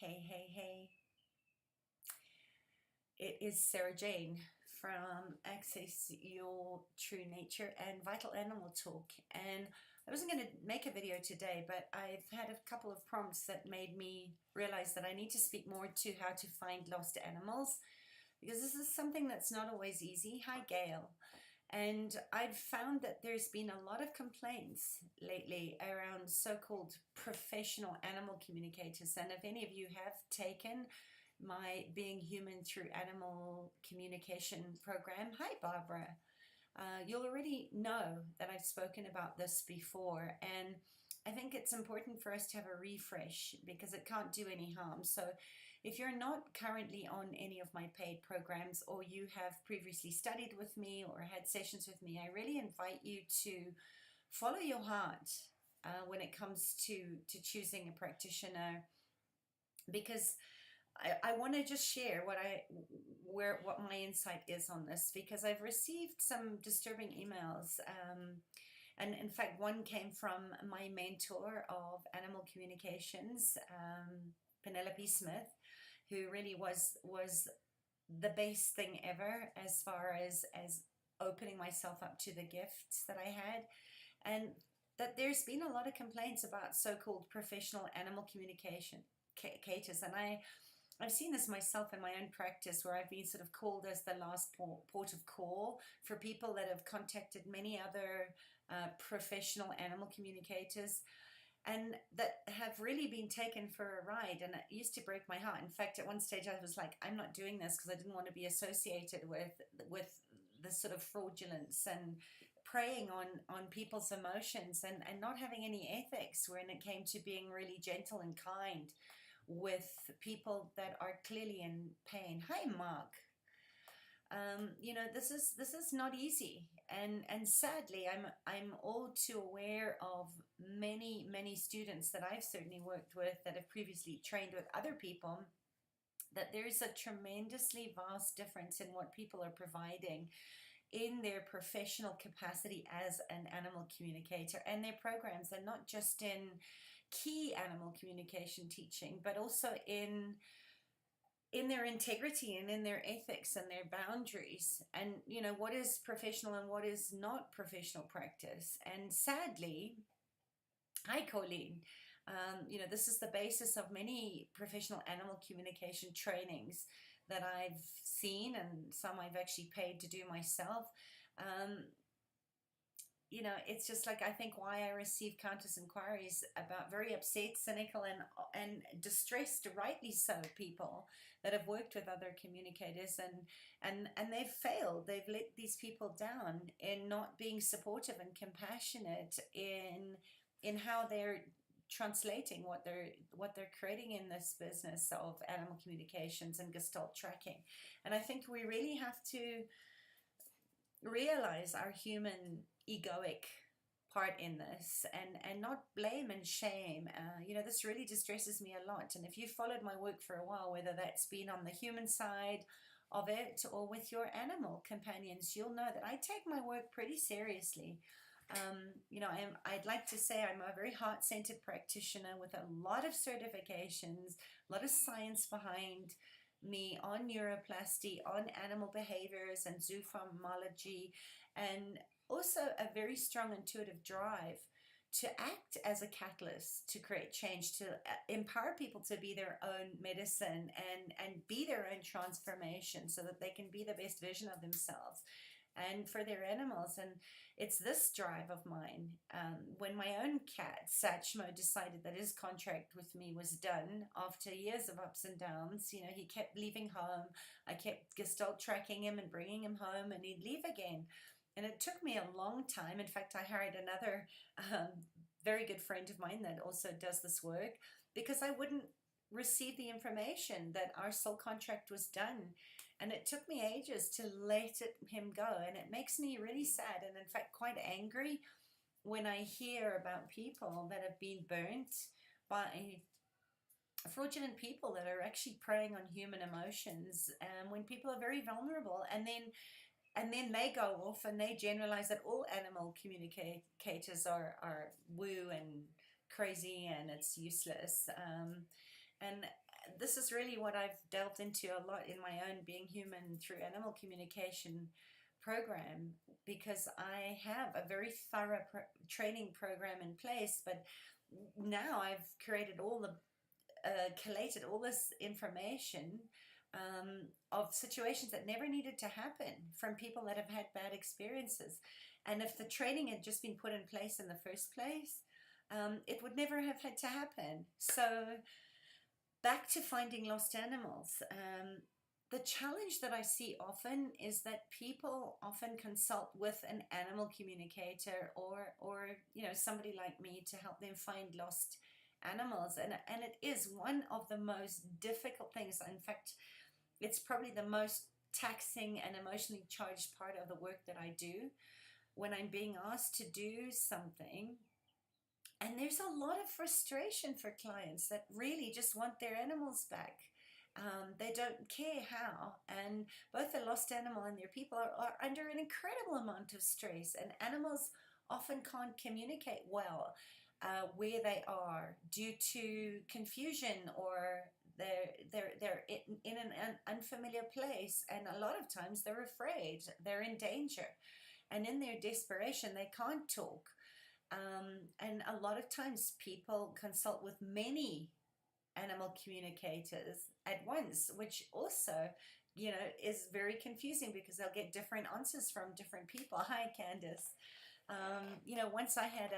Hey. It is Sarah Jane from Access Your True Nature and Vital Animal Talk. And I wasn't going to make a video today, but I've had a couple of prompts that made me realize that I need to speak more to how to find lost animals, because this is something that's not always easy. Hi, Gail. And I've found that there's been a lot of complaints lately around so-called professional animal communicators. And if any of you have taken my Being Human Through Animal Communication program, hi, Barbara. You'll already know that I've spoken about this before, and I think it's important for us to have a refresh because it can't do any harm. So if you're not currently on any of my paid programs, or you have previously studied with me or had sessions with me, I really invite you to follow your heart when it comes to choosing a practitioner, because I want to just share what my insight is on this, because I've received some disturbing emails, and in fact one came from my mentor of animal communications, Penelope Smith, who really was the best thing ever as far as opening myself up to the gifts that I had. And that there's been a lot of complaints about so-called professional animal communication caters, and I've seen this myself in my own practice, where I've been sort of called as the last port of call for people that have contacted many other professional animal communicators, and that have really been taken for a ride. And it used to break my heart. In fact, at one stage I was like, I'm not doing this because I didn't want to be associated with this sort of fraudulence and preying on people's emotions, and not having any ethics when it came to being really gentle and kind with people that are clearly in pain. Hi, Mark. This is not easy, and sadly, I'm all too aware of many students that I've certainly worked with that have previously trained with other people, that there's a tremendously vast difference in what people are providing in their professional capacity as an animal communicator, and their programs are not just in key animal communication teaching, but also in their integrity and in their ethics and their boundaries, and what is professional and what is not professional practice. And sadly, hi, Colleen. This is the basis of many professional animal communication trainings that I've seen, and some I've actually paid to do myself. It's just like, I think why I receive countless inquiries about very upset, cynical, and distressed, rightly so, people that have worked with other communicators, and they've failed. They've let these people down in not being supportive and compassionate in how they're translating what they're creating in this business of animal communications and gestalt tracking. And I think we really have to realize our human egoic part in this, and not blame and shame. This really distresses me a lot. And if you followed my work for a while, whether that's been on the human side of it or with your animal companions, you'll know that I take my work pretty seriously. I'd like to say I'm a very heart-centered practitioner with a lot of certifications, a lot of science behind me on neuroplasty, on animal behaviors and zoopharmacology, and also a very strong intuitive drive to act as a catalyst to create change, to empower people to be their own medicine and be their own transformation, so that they can be the best version of themselves and for their animals. And it's this drive of mine. When my own cat, Satchmo, decided that his contract with me was done after years of ups and downs, he kept leaving home. I kept gestalt tracking him and bringing him home, and he'd leave again. And it took me a long time. In fact, I hired another very good friend of mine that also does this work, because I wouldn't receive the information that our soul contract was done. And it took me ages to let him go. And it makes me really sad, and in fact quite angry, when I hear about people that have been burnt by fraudulent people that are actually preying on human emotions, and when people are very vulnerable, and then they go off and they generalize that all animal communicators are woo and crazy and it's useless. And this is really what I've delved into a lot in my own Being Human Through Animal Communication program, because I have a very thorough training program in place. But now I've created all the collated all this information of situations that never needed to happen from people that have had bad experiences. And if the training had just been put in place in the first place, it would never have had to happen. So back to finding lost animals. The challenge that I see often is that people often consult with an animal communicator, or somebody like me, to help them find lost animals, and it is one of the most difficult things. In fact, it's probably the most taxing and emotionally charged part of the work that I do, when I'm being asked to do something. And there's a lot of frustration for clients that really just want their animals back. They don't care how, and both the lost animal and their people are under an incredible amount of stress, and animals often can't communicate well where they are due to confusion, or they're in an unfamiliar place, and a lot of times they're afraid, they're in danger, and in their desperation they can't talk. And a lot of times people consult with many animal communicators at once, which also, is very confusing, because they'll get different answers from different people. Hi, Candace. Once I had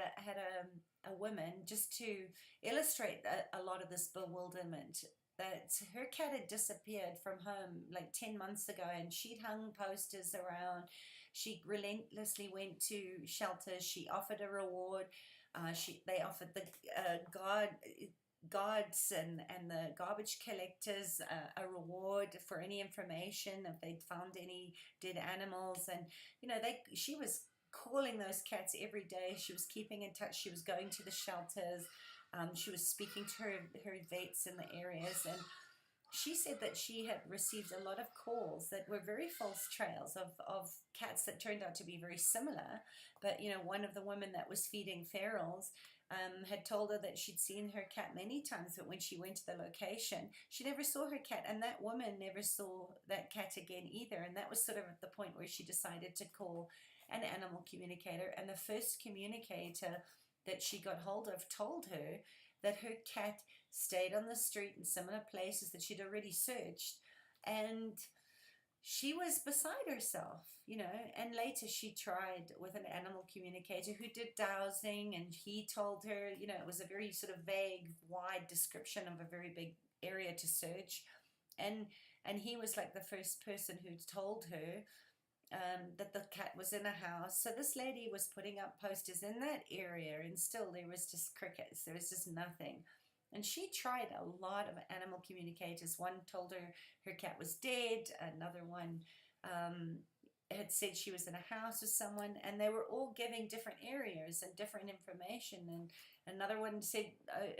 a woman, just to illustrate a lot of this bewilderment, that her cat had disappeared from home like 10 months ago, and she'd hung posters around. She relentlessly went to shelters. She offered a reward. They offered the guards and the garbage collectors a reward for any information if they'd found any dead animals. And she was calling those cats every day. She was keeping in touch. She was going to the shelters. She was speaking to her vets in the areas, and she said that she had received a lot of calls that were very false trails of cats that turned out to be very similar. But one of the women that was feeding ferals had told her that she'd seen her cat many times, but when she went to the location, she never saw her cat, and that woman never saw that cat again either. And that was sort of at the point where she decided to call an animal communicator, and the first communicator that she got hold of told her that her cat stayed on the street in similar places that she'd already searched, and she was beside herself, and later she tried with an animal communicator who did dowsing, and he told her, it was a very sort of vague, wide description of a very big area to search, and he was like the first person who told her that the cat was in a house. So this lady was putting up posters in that area, and still there was just crickets. There was just nothing. And she tried a lot of animal communicators. One told her her cat was dead. Another one had said she was in a house with someone, and they were all giving different areas and different information. And another one said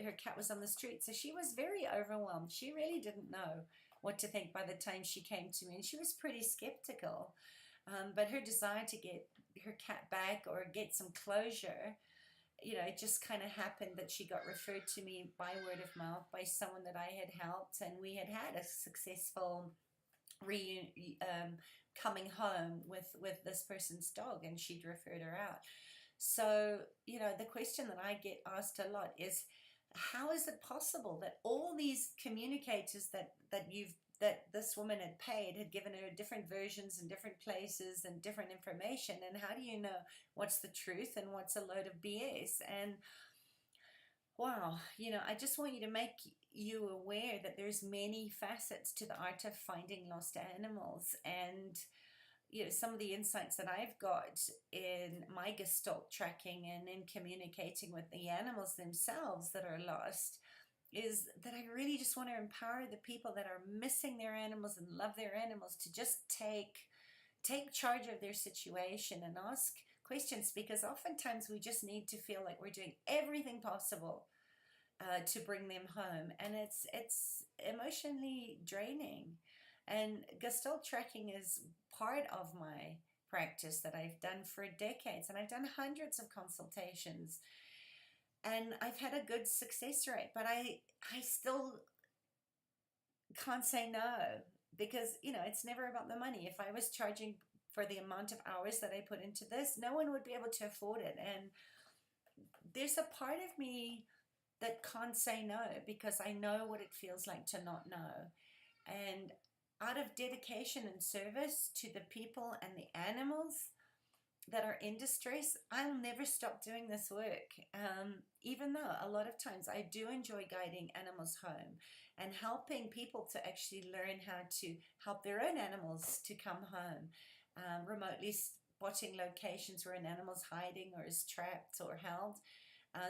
her cat was on the street. So she was very overwhelmed. She really didn't know what to think by the time she came to me, and she was pretty skeptical. But her desire to get her cat back or get some closure, it just kind of happened that she got referred to me by word of mouth by someone that I had helped, and we had a successful coming home with this person's dog, and she'd referred her out. So, the question that I get asked a lot is, how is it possible that all these communicators that this woman had paid had given her different versions in different places and different information, and how do you know what's the truth and what's a load of BS? And wow, I just want you to make you aware that there's many facets to the art of finding lost animals. And some of the insights that I've got in my gestalt tracking and in communicating with the animals themselves that are lost is that I really just want to empower the people that are missing their animals and love their animals to just take charge of their situation and ask questions, because oftentimes we just need to feel like we're doing everything possible to bring them home, and it's emotionally draining. And gestalt tracking is part of my practice that I've done for decades, and I've done hundreds of consultations. And I've had a good success rate, but I still can't say no, because it's never about the money. If I was charging for the amount of hours that I put into this, no one would be able to afford it. And there's a part of me that can't say no, because I know what it feels like to not know. And out of dedication and service to the people and the animals that are in distress, I'll never stop doing this work. Even though a lot of times I do enjoy guiding animals home and helping people to actually learn how to help their own animals to come home, remotely spotting locations where an animal's hiding or is trapped or held.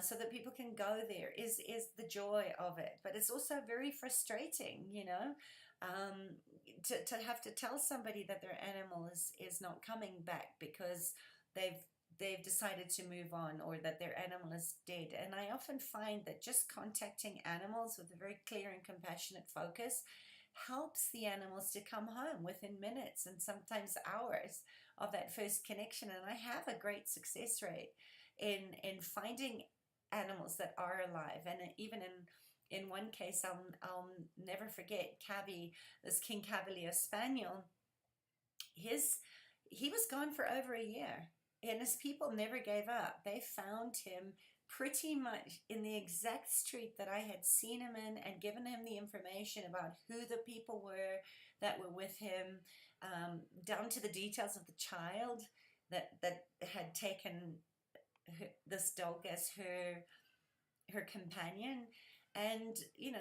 So that people can go there is the joy of it. But it's also very frustrating, to have to tell somebody that their animal is not coming back because they've decided to move on, or that their animal is dead. And I often find that just contacting animals with a very clear and compassionate focus helps the animals to come home within minutes and sometimes hours of that first connection. And I have a great success rate in finding animals that are alive. And even in one case, I'll never forget Cabby, this King Cavalier Spaniel. He was gone for over a year, and his people never gave up. They found him pretty much in the exact street that I had seen him in, and given him the information about who the people were that were with him, down to the details of the child that had taken this dog as her companion. And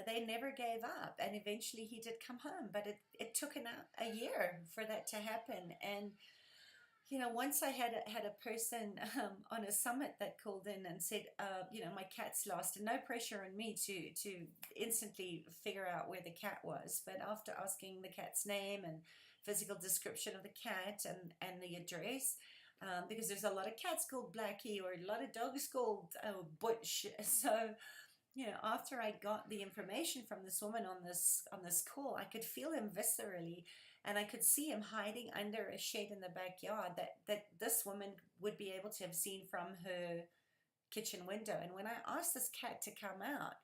they never gave up, and eventually he did come home, but it took a year for that to happen. And once I had a person on a summit that called in and said, my cat's lost, and no pressure on me to instantly figure out where the cat was, but after asking the cat's name and physical description of the cat and the address, because there's a lot of cats called Blackie, or a lot of dogs called Butch. So after I got the information from this woman on this call, I could feel him viscerally, and I could see him hiding under a shed in the backyard that this woman would be able to have seen from her kitchen window. And when I asked this cat to come out,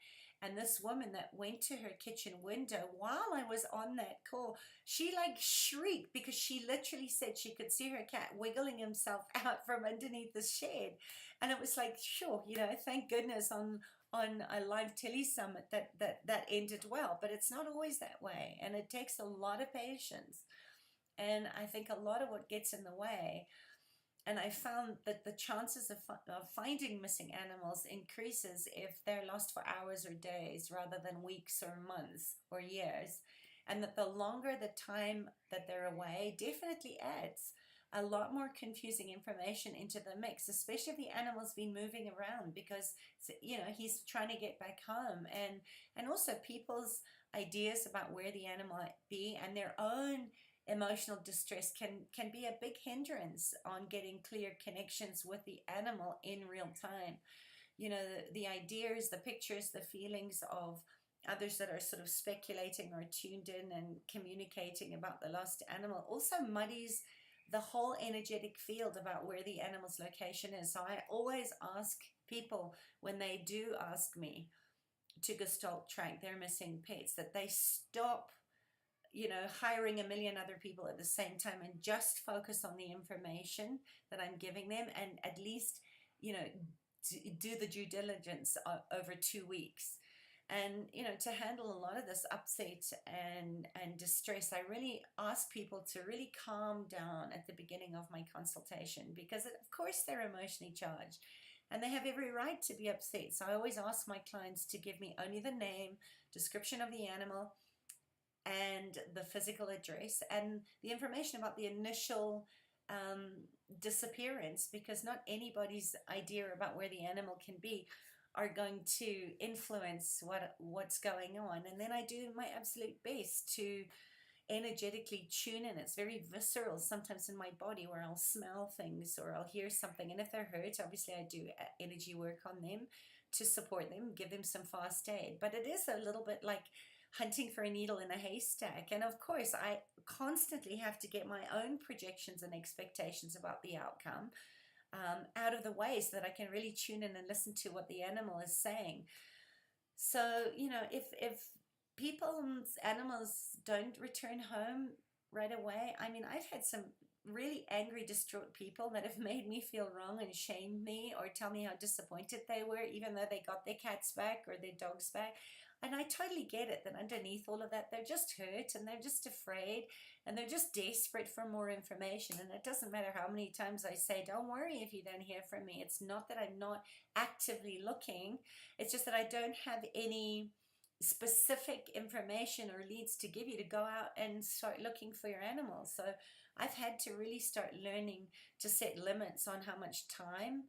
and this woman that went to her kitchen window while I was on that call, she like shrieked, because she literally said she could see her cat wiggling himself out from underneath the shed. And it was like, sure, thank goodness on a live tele summit that ended well. But it's not always that way, and it takes a lot of patience. And I think a lot of what gets in the way, and I found that the chances of finding missing animals increases if they're lost for hours or days rather than weeks or months or years. And that the longer the time that they're away definitely adds a lot more confusing information into the mix, especially if the animal's been moving around, because he's trying to get back home. And also people's ideas about where the animal might be and their own emotional distress can be a big hindrance on getting clear connections with the animal in real time. The ideas, the pictures, the feelings of others that are sort of speculating or tuned in and communicating about the lost animal also muddies the whole energetic field about where the animal's location is. So I always ask people, when they do ask me to gestalt track their missing pets, that they stop hiring a million other people at the same time and just focus on the information that I'm giving them, and at least do the due diligence over 2 weeks. And to handle a lot of this upset and distress, I really ask people to really calm down at the beginning of my consultation, because of course they're emotionally charged and they have every right to be upset. So I always ask my clients to give me only the name, description of the animal, and the physical address, and the information about the initial disappearance, because not anybody's idea about where the animal can be are going to influence what's going on. And then I do my absolute best to energetically tune in. It's very visceral sometimes in my body, where I'll smell things or I'll hear something, and if they're hurt, obviously I do energy work on them to support them, give them some fast aid. But it is a little bit like hunting for a needle in a haystack. And of course, I constantly have to get my own projections and expectations about the outcome out of the way, so that I can really tune in and listen to what the animal is saying. So, if people's animals don't return home right away. I mean, I've had some really angry, distraught people that have made me feel wrong and shamed me or tell me how disappointed they were, even though they got their cats back or their dogs back. And I totally get it that underneath all of that, they're just hurt and they're just afraid and they're just desperate for more information. And it doesn't matter how many times I say, don't worry if you don't hear from me. It's not that I'm not actively looking. It's just that I don't have any specific information or leads to give you to go out and start looking for your animals. So I've had to really start learning to set limits on how much time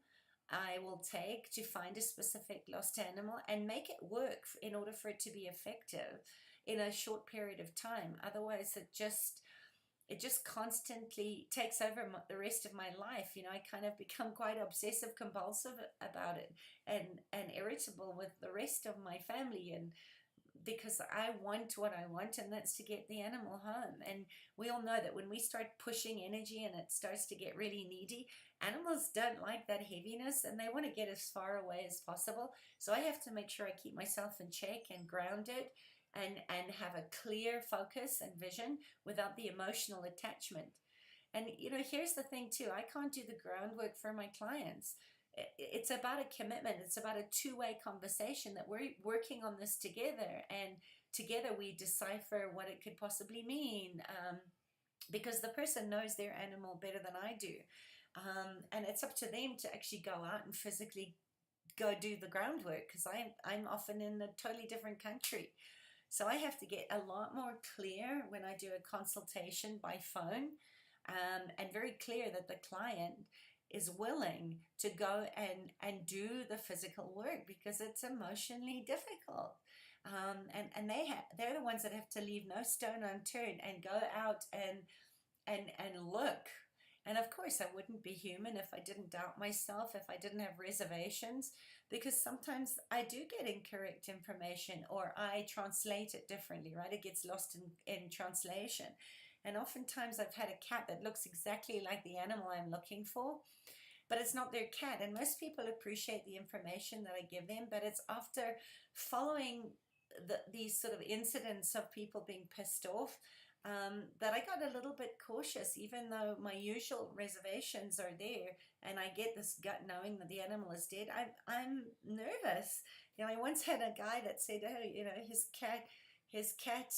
I will take to find a specific lost animal and make it work in order for it to be effective in a short period of time. Otherwise, it just constantly takes over the rest of my life. You know, I kind of become quite obsessive compulsive about it and irritable with the rest of my family, and because I want what I want, and that's to get the animal home. And we all know that when we start pushing energy and it starts to get really needy, animals don't like that heaviness and they want to get as far away as possible. So I have to make sure I keep myself in check and grounded and have a clear focus and vision without the emotional attachment. And you know, here's the thing too, I can't do the groundwork for my clients. It's about a commitment. It's about a two-way conversation that we're working on this together, and together we decipher what it could possibly mean, because the person knows their animal better than I do, and it's up to them to actually go out and physically go do the groundwork, because I'm often in a totally different country. So I have to get a lot more clear when I do a consultation by phone, and very clear that the client is willing to go and do the physical work, because it's emotionally difficult. And they're the ones that have to leave no stone unturned and go out and look. And of course, I wouldn't be human if I didn't doubt myself, if I didn't have reservations, because sometimes I do get incorrect information or I translate it differently, right? It gets lost in translation. And oftentimes I've had a cat that looks exactly like the animal I'm looking for, but it's not their cat. And most people appreciate the information that I give them, but it's after following these sort of incidents of people being pissed off, that I got a little bit cautious, even though my usual reservations are there and I get this gut knowing that the animal is dead. I'm nervous. You know, I once had a guy that said, oh, you know, his cat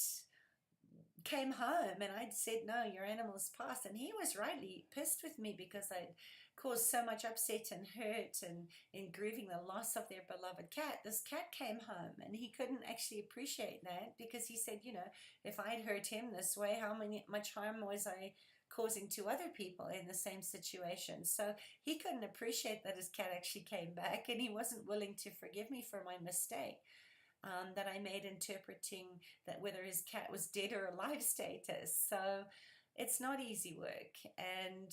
came home, and I'd said, no, your animal's passed. And he was rightly pissed with me because I'd caused so much upset and hurt and in grieving the loss of their beloved cat. This cat came home and he couldn't actually appreciate that, because he said, you know, if I'd hurt him this way, how much harm was I causing to other people in the same situation? So he couldn't appreciate that his cat actually came back, and he wasn't willing to forgive me for my mistake. That I made interpreting that whether his cat was dead or alive status. So it's not easy work, and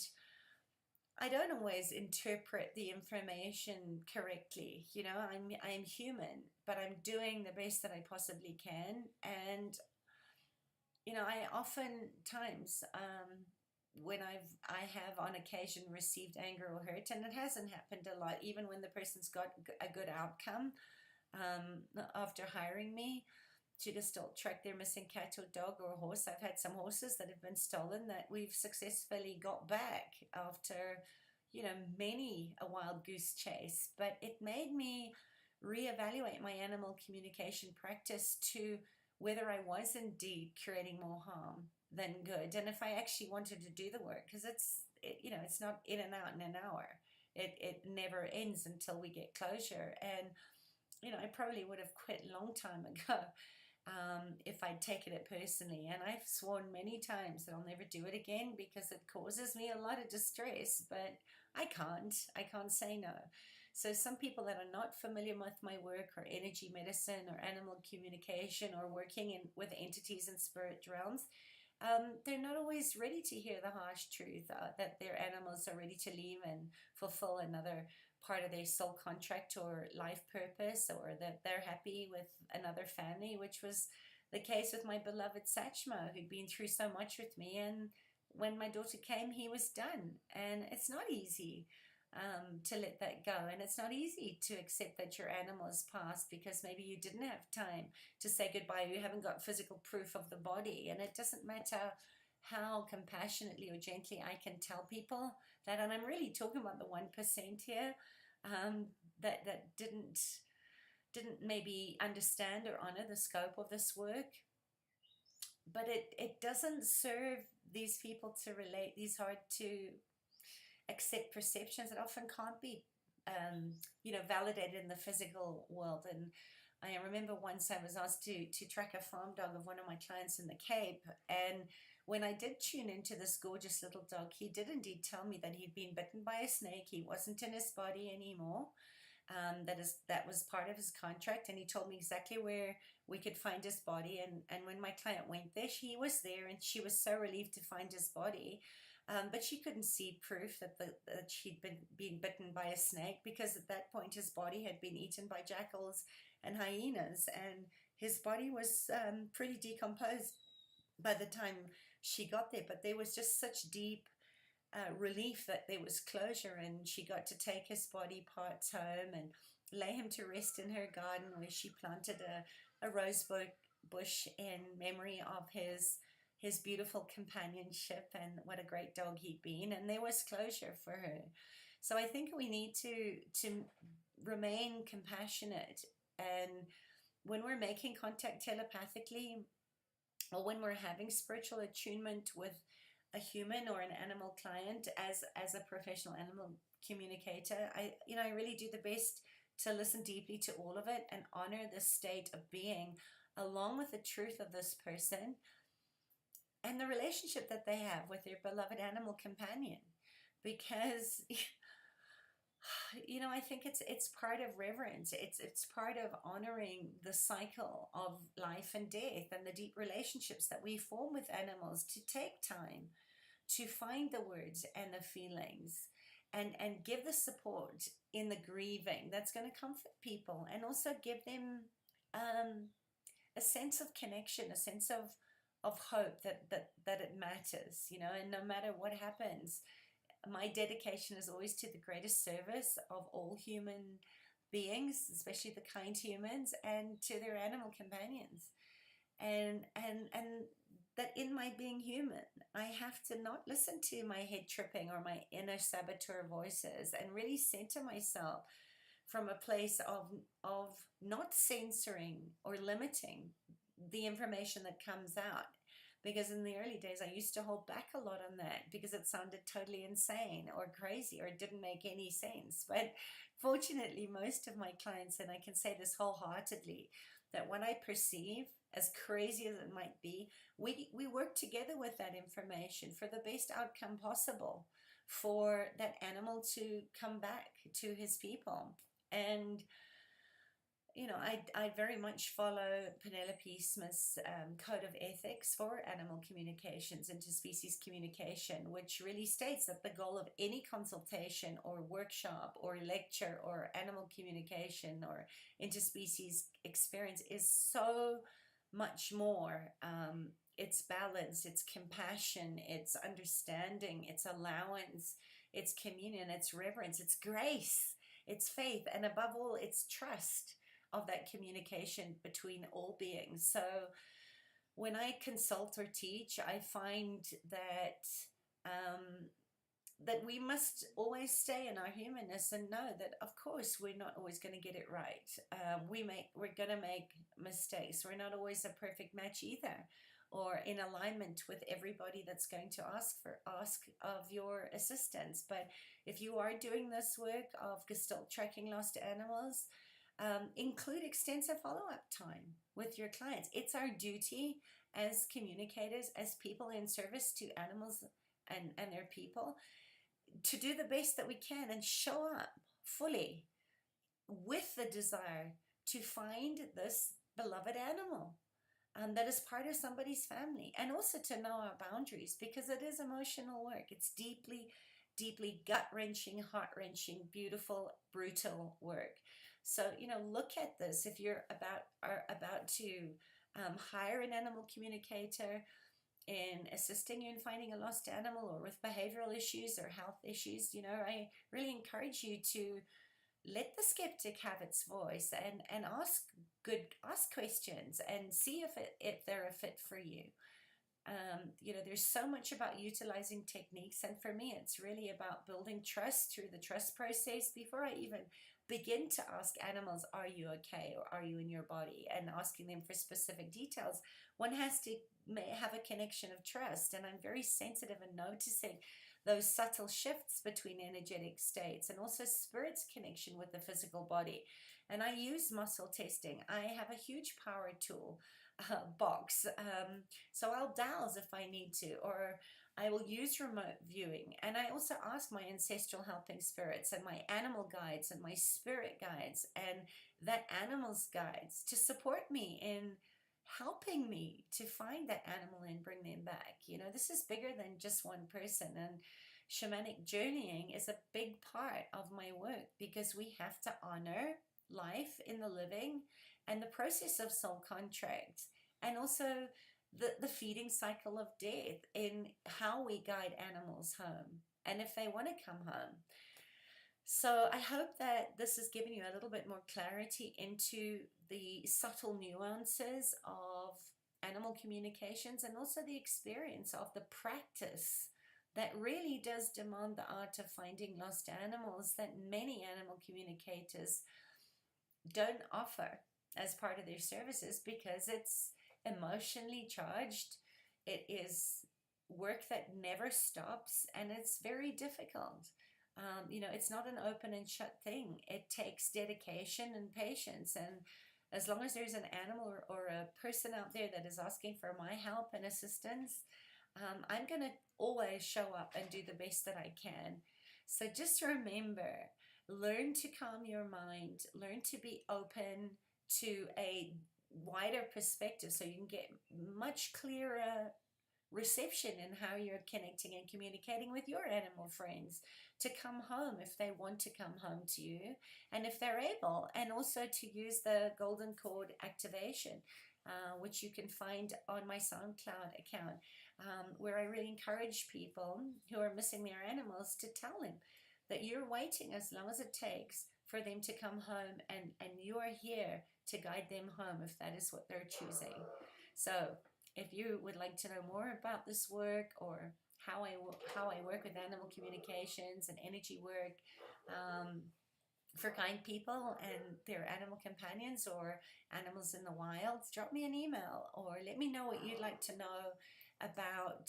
I don't always interpret the information correctly. You know, I'm human, but I'm doing the best that I possibly can. And you know, I oftentimes when I have on occasion received anger or hurt, and it hasn't happened a lot, even when the person's got a good outcome. After hiring me to just track their missing cat or dog or horse. I've had some horses that have been stolen that we've successfully got back after, you know, many a wild goose chase. But it made me reevaluate my animal communication practice to whether I was indeed creating more harm than good, and if I actually wanted to do the work, because you know, it's not in and out in an hour. It never ends until we get closure. And you know, I probably would have quit a long time ago if I'd taken it personally. And I've sworn many times that I'll never do it again because it causes me a lot of distress, but I can't say no. So some people that are not familiar with my work, or energy medicine or animal communication or working with entities in spirit realms, they're not always ready to hear the harsh truth that their animals are ready to leave and fulfill another part of their soul contract or life purpose, or that they're happy with another family, which was the case with my beloved Satchmo, who'd been through so much with me. And when my daughter came, he was done. And it's not easy. to let that go. And it's not easy to accept that your animal is passed because maybe you didn't have time to say goodbye. You haven't got physical proof of the body. And it doesn't matter how compassionately or gently I can tell people that, and I'm really talking about the 1% here, that didn't maybe understand or honor the scope of this work. But it doesn't serve these people to relate these hard to accept perceptions that often can't be validated in the physical world. And I remember once I was asked to track a farm dog of one of my clients in the Cape, and when I did tune into this gorgeous little dog, he did indeed tell me that he'd been bitten by a snake. He wasn't in his body anymore. That was part of his contract, and he told me exactly where we could find his body. And when my client went there, he was there, and she was so relieved to find his body. But she couldn't see proof that she'd been bitten by a snake, because at that point his body had been eaten by jackals and hyenas, and his body was pretty decomposed by the time she got there. But there was just such deep relief that there was closure, and she got to take his body parts home and lay him to rest in her garden, where she planted a rose bush in memory of his beautiful companionship and what a great dog he'd been. And there was closure for her. So I think we need to remain compassionate, and when we're making contact telepathically, or when we're having spiritual attunement with a human or an animal client, as a professional animal communicator, I really do the best to listen deeply to all of it and honor the state of being, along with the truth of this person and the relationship that they have with their beloved animal companion. Because I think it's part of reverence. It's part of honoring the cycle of life and death and the deep relationships that we form with animals, to take time to find the words and the feelings, and give the support in the grieving that's going to comfort people, and also give them a sense of connection, a sense of hope that it matters, and no matter what happens, my dedication is always to the greatest service of all human beings, especially the kind humans, and to their animal companions. And that in my being human, I have to not listen to my head tripping or my inner saboteur voices, and really center myself from a place of not censoring or limiting the information that comes out. Because in the early days, I used to hold back a lot on that because it sounded totally insane or crazy, or it didn't make any sense. But fortunately, most of my clients, and I can say this wholeheartedly, that what I perceive, as crazy as it might be, we work together with that information for the best outcome possible for that animal to come back to his people. And I very much follow Penelope Smith's code of ethics for animal communications, interspecies communication, which really states that the goal of any consultation or workshop or lecture or animal communication or interspecies experience is so much more. It's balance, it's compassion, it's understanding, it's allowance, it's communion, it's reverence, it's grace, it's faith, and above all, it's trust of that communication between all beings. So when I consult or teach, I find that that we must always stay in our humanness and know that, of course, we're not always going to get it right. We're going to make mistakes. We're not always a perfect match either, or in alignment with everybody that's going to ask of your assistance. But if you are doing this work of Gestalt tracking lost animals, include extensive follow-up time with your clients. It's our duty as communicators, as people in service to animals and their people, to do the best that we can and show up fully with the desire to find this beloved animal that is part of somebody's family, and also to know our boundaries, because it is emotional work. It's deeply, deeply gut-wrenching, heart-wrenching, beautiful, brutal work. So, look at this. If you're about to hire an animal communicator, in assisting you in finding a lost animal or with behavioral issues or health issues. You know, I really encourage you to let the skeptic have its voice and ask questions and see if they're a fit for you. You know, there's so much about utilizing techniques, and for me it's really about building trust through the trust process before I even begin to ask animals, are you okay, or are you in your body, and asking them for specific details. One has to have a connection of trust, and I'm very sensitive in noticing those subtle shifts between energetic states and also spirit's connection with the physical body. And I use muscle testing. I have a huge power tool box, so I'll dowse if I need to, or I will use remote viewing. And I also ask my ancestral helping spirits and my animal guides and my spirit guides and that animal's guides to support me in helping me to find that animal and bring them back. You know, this is bigger than just one person, and shamanic journeying is a big part of my work because we have to honor life in the living and the process of soul contracts, and also the feeding cycle of death in how we guide animals home and if they want to come home. So I hope that this has given you a little bit more clarity into the subtle nuances of animal communications, and also the experience of the practice that really does demand the art of finding lost animals that many animal communicators don't offer as part of their services, because it's emotionally charged. It is work that never stops, and it's very difficult. You know, it's not an open and shut thing. It takes dedication and patience. And as long as there's an animal or a person out there that is asking for my help and assistance, I'm going to always show up and do the best that I can. So just remember, learn to calm your mind, learn to be open to a wider perspective so you can get much clearer reception in how you're connecting and communicating with your animal friends to come home if they want to come home to you and if they're able, and also to use the golden cord activation, which you can find on my SoundCloud account, where I really encourage people who are missing their animals to tell them that you're waiting as long as it takes for them to come home, and you are here to guide them home if that is what they're choosing. So if you would like to know more about this work, or how I work with animal communications and energy work for kind people and their animal companions or animals in the wild, drop me an email or let me know what you'd like to know about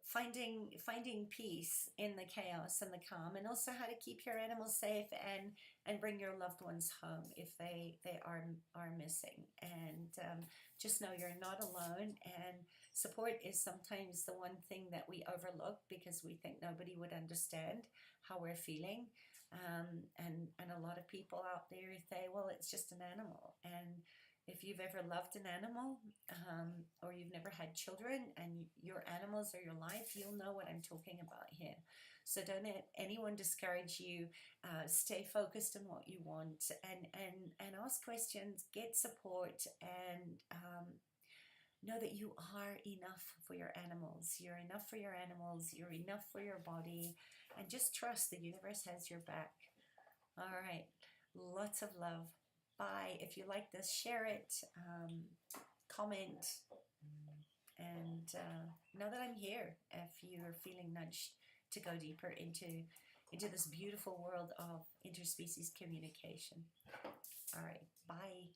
finding peace in the chaos and the calm, and also how to keep your animals safe and bring your loved ones home if they are missing. And just know you're not alone, and support is sometimes the one thing that we overlook because we think nobody would understand how we're feeling. And a lot of people out there say, well, it's just an animal. And if you've ever loved an animal, or you've never had children and your animals are your life, you'll know what I'm talking about here. So don't let anyone discourage you. Stay focused on what you want, and ask questions, get support, and know that you are enough for your animals. You're enough for your animals. You're enough for your body. And just trust the universe has your back. All right. Lots of love. Bye. If you like this, share it, comment, and know that I'm here if you're feeling nudged to go deeper into this beautiful world of interspecies communication. All right. Bye.